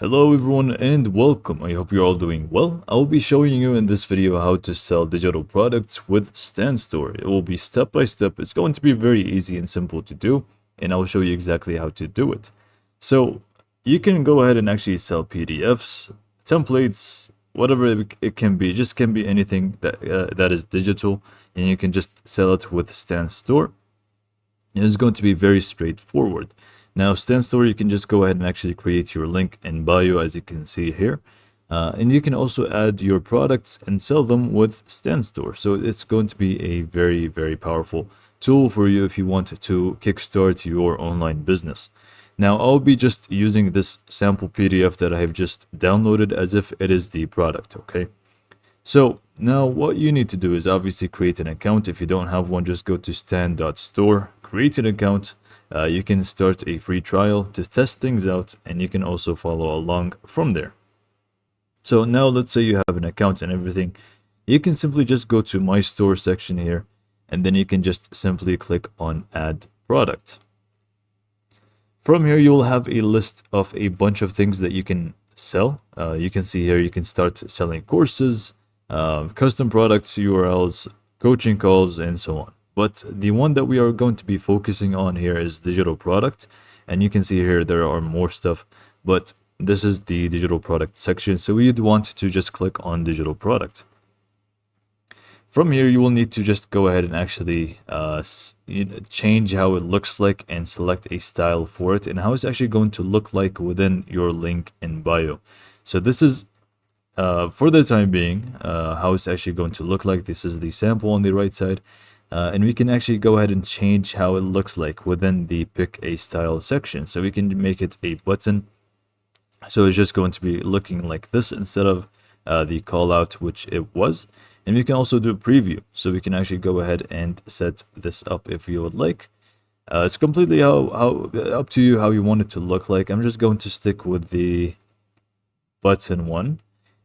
Hello everyone and welcome. I hope you're all doing well. I will be showing you in this video how to sell digital products with StanStore. It will be step by step. It's going to be very easy and simple to do, and I'll show you exactly how to do it. So you can go ahead and actually sell PDFs, templates, whatever it can be. Just can be anything that is digital, and you can just sell it with StanStore. It's going to be very straightforward. Now, StanStore, you can just go ahead and actually create your link in bio, as you can see here. And you can also add your products and sell them with StanStore. So it's going to be a very, very powerful tool for you if you want to kickstart your online business. Now, I'll be just using this sample PDF that I have just downloaded as if it is the product, okay? So now what you need to do is obviously create an account. If you don't have one, just go to stan.store, create an account. You can start a free trial to test things out, and you can also follow along from there. So now let's say you have an account and everything. You can simply just go to my store section here, and then you can just simply click on add product. From here, you will have a list of a bunch of things that you can sell. You can see here, you can start selling courses, custom products, URLs, coaching calls, and so on. But the one that we are going to be focusing on here is digital product. And you can see here there are more stuff, but this is the digital product section. So you'd want to just click on digital product. From here, you will need to just go ahead and actually change how it looks like and select a style for it and how it's actually going to look like within your link in bio. So this is for the time being how it's actually going to look like. This is the sample on the right side. And we can actually go ahead and change how it looks like within the pick a style section. So we can make it a button. So it's just going to be looking like this instead of the call out, which it was. And we can also do a preview. So we can actually go ahead and set this up if you would like. It's completely up to you how you want it to look like. I'm just going to stick with the button one.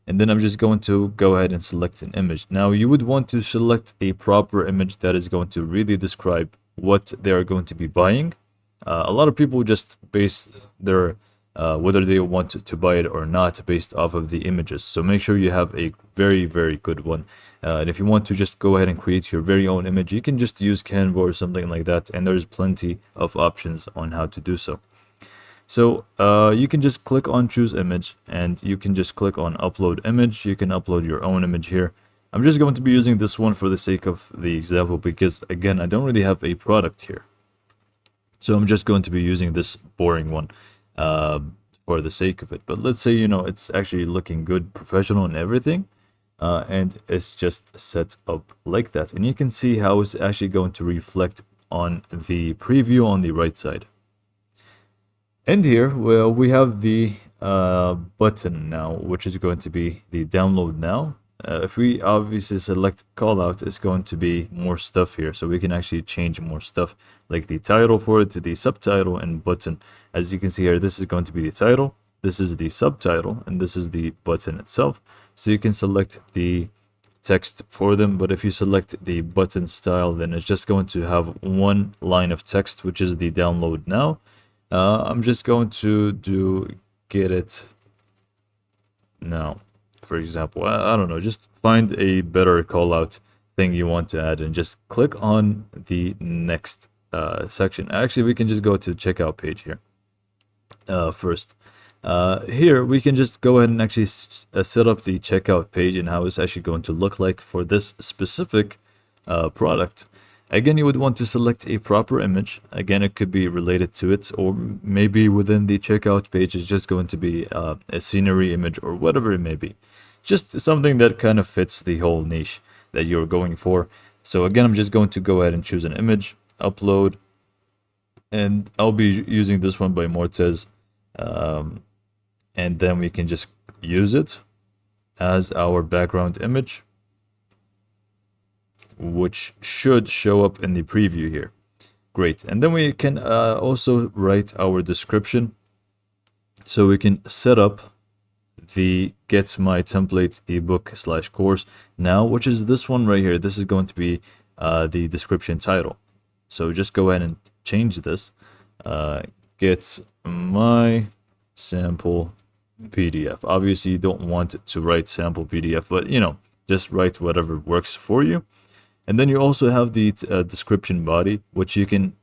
And then I'm just going to go ahead and select an image. Now you would want to select a proper image that is going to really describe what they are going to be buying. A lot of people just base their whether they want to buy it or not based off of the images. So make sure you have a very, very good one. And if you want to just go ahead and create your very own image, you can just use Canva or something like that. And there's plenty of options on how to do so. So you can just click on choose image, and you can just click on upload image. You can upload your own image here. I'm just going to be using this one for the sake of the example because, again, I don't really have a product here. So I'm just going to be using this boring one for the sake of it. But let's say, it's actually looking good, professional and everything. And it's just set up like that. And you can see how it's actually going to reflect on the preview on the right side. And here, well, we have the button now, which is going to be the download now. If we obviously select callout, it's going to be more stuff here. So we can actually change more stuff like the title for it, the subtitle and button. As you can see here, this is going to be the title. This is the subtitle, and this is the button itself. So you can select the text for them. But if you select the button style, then it's just going to have one line of text, which is the download now. I'm just going to get it now, for example. I don't know, just find a better call out thing you want to add and just click on the next section. Actually, we can just go to checkout page here first. Here we can just go ahead and actually set up the checkout page and how it's actually going to look like for this specific product. Again, you would want to select a proper image. Again, it could be related to it, or maybe within the checkout page is just going to be a scenery image or whatever it may be. Just something that kind of fits the whole niche that you're going for. So again, I'm just going to go ahead and choose an image, upload, and I'll be using this one by Mortez. And then we can just use it as our background image, which should show up in the preview here. Great. And then we can also write our description. So we can set up the get my template ebook/course now, which is this one right here. This is going to be the description title. So just go ahead and change this. Get my sample PDF. Obviously, you don't want to write sample PDF, but just write whatever works for you. And then you also have the description body, which you can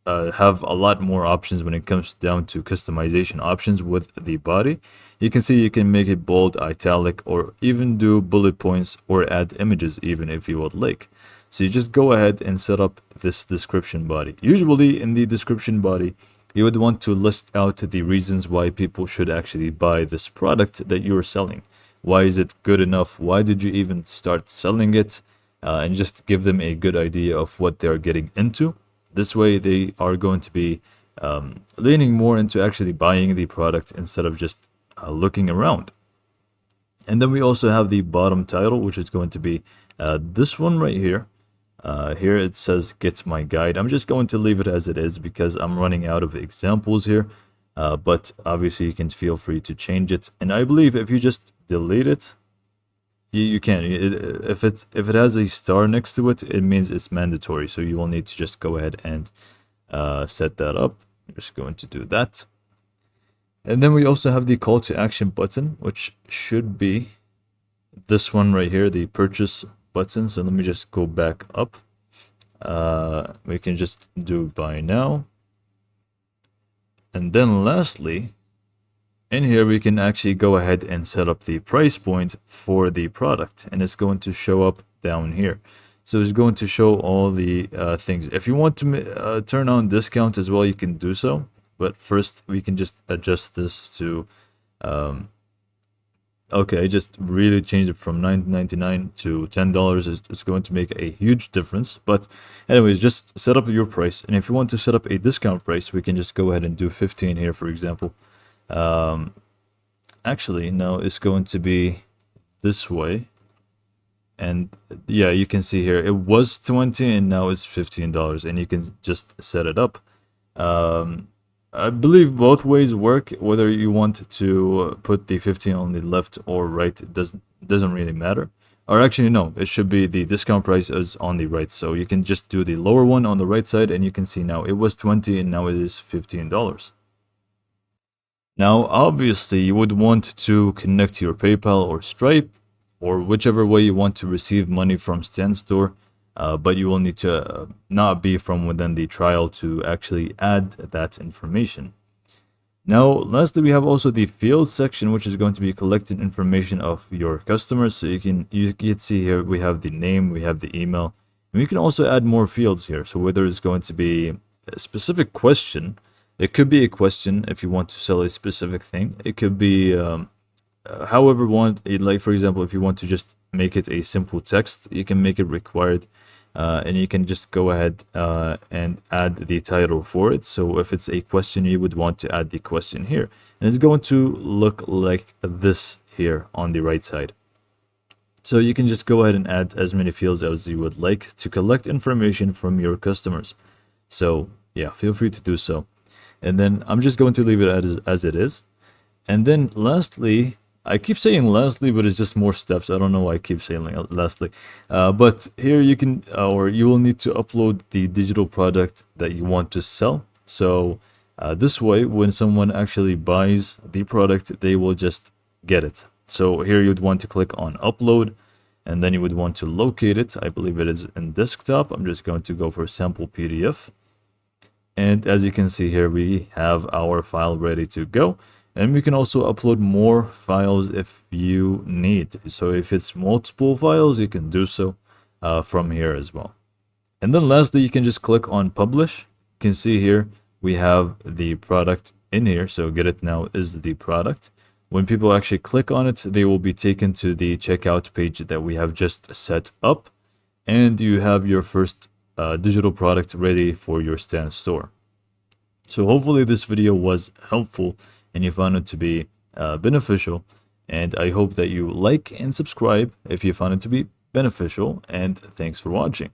have a lot more options when it comes down to customization options with the body. You can see you can make it bold, italic, or even do bullet points or add images even if you would like. So you just go ahead and set up this description body. Usually in the description body, you would want to list out the reasons why people should actually buy this product that you're selling. Why is it good enough? Why did you even start selling it? And just give them a good idea of what they're getting into. This way, they are going to be leaning more into actually buying the product instead of just looking around. And then we also have the bottom title, which is going to be this one right here. Here it says "Get My Guide." I'm just going to leave it as it is because I'm running out of examples here. But obviously, you can feel free to change it. And I believe if you just delete it, you can. If it has a star next to it, it means it's mandatory. So you will need to just go ahead and set that up. I'm just going to do that. And then we also have the call to action button, which should be this one right here, the purchase button. So let me just go back up. We can just do buy now. And then lastly, in here, we can actually go ahead and set up the price point for the product. And it's going to show up down here. So it's going to show all the things. If you want to turn on discount as well, you can do so. But first, we can just adjust this to... okay, I just really changed it from $9.99 to $10. It's going to make a huge difference. But anyways, just set up your price. And if you want to set up a discount price, we can just go ahead and do 15 here, for example. Actually, no, it's going to be this way. And yeah, you can see here, it was 20 and now it's $15. And you can just set it up. I believe both ways work. Whether you want to put the 15 on the left or right, it doesn't really matter. Or actually, no, it should be the discount price is on the right. So you can just do the lower one on the right side, and you can see now it was 20 and now it is $15. Now, obviously, you would want to connect to your PayPal or Stripe or whichever way you want to receive money from StanStore. But you will need to not be from within the trial to actually add that information. Now, lastly, we have also the field section, which is going to be collecting information of your customers. So you can see here we have the name, we have the email, and we can also add more fields here. So whether it's going to be a specific question, it could be a question if you want to sell a specific thing. It could be however like for example, if you want to just make it a simple text, you can make it required. And you can just go ahead and add the title for it. So if it's a question, you would want to add the question here. And it's going to look like this here on the right side. So you can just go ahead and add as many fields as you would like to collect information from your customers. So yeah, feel free to do so. And then I'm just going to leave it as it is. And then lastly, I keep saying lastly, but it's just more steps. I don't know why I keep saying lastly. But here you can, or you will need to upload the digital product that you want to sell. So this way, when someone actually buys the product, they will just get it. So here you'd want to click on upload, and then you would want to locate it. I believe it is in desktop. I'm just going to go for sample PDF. And as you can see here, we have our file ready to go. And we can also upload more files if you need. So if it's multiple files, you can do so from here as well. And then lastly, you can just click on publish. You can see here, we have the product in here. So get it now is the product. When people actually click on it, they will be taken to the checkout page that we have just set up. And you have your first digital product ready for your StanStore. So hopefully this video was helpful and you found it to be beneficial. And I hope that you like and subscribe if you found it to be beneficial. And thanks for watching.